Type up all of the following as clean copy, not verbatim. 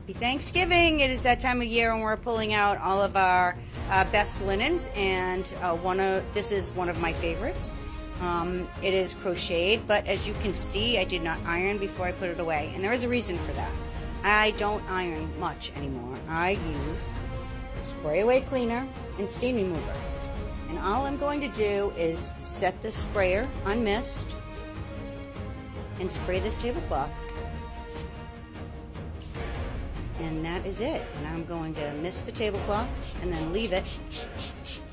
Happy Thanksgiving. It is that time of year when we're pulling out all of our best linens, and this is one of my favorites. It is crocheted, but as you can see, I did not iron before I put it away, and there is a reason for that. I don't iron much anymore. I use spray away cleaner and steam remover, and all I'm going to do is set the sprayer on mist and spray this tablecloth. And that is it. And I'm going to mist the tablecloth and then leave it.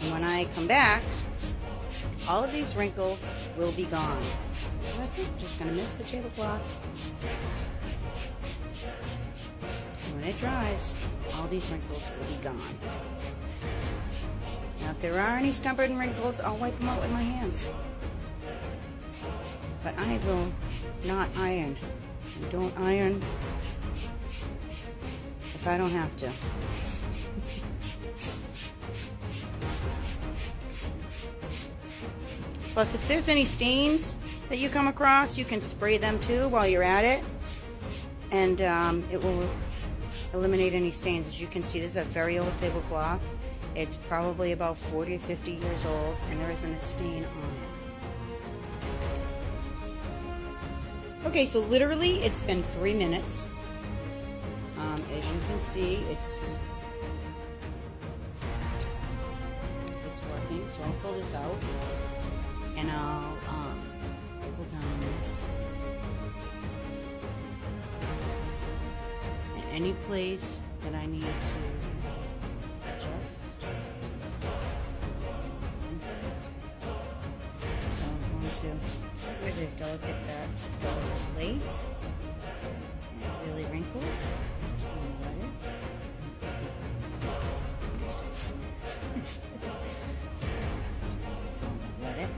And when I come back, all of these wrinkles will be gone. So that's it. Just going to mist the tablecloth. And when it dries, all these wrinkles will be gone. Now, if there are any stubborn wrinkles, I'll wipe them out with my hands. But I will not iron. I don't iron if I don't have to. Plus, if there's any stains that you come across, you can spray them too while you're at it, and it will eliminate any stains. As you can see, this is a very old tablecloth. It's probably about 40 or 50 years old, and there isn't a stain on it. Okay, so literally it's been 3 minutes. As you can see, it's working. So I'll pull this out, and I'll pull down this. And any place that I need to adjust. So I'm going to, where there's delicate lace, and it really wrinkles. Just going to let it. So I'm going to let it.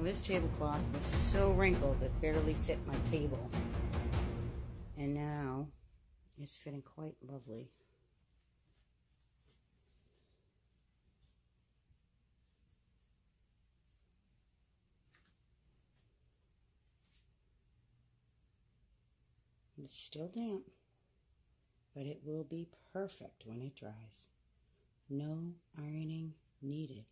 This tablecloth was so wrinkled it barely fit my table, and now it's fitting quite lovely. It's still damp, but it will be perfect when it dries. No ironing needed.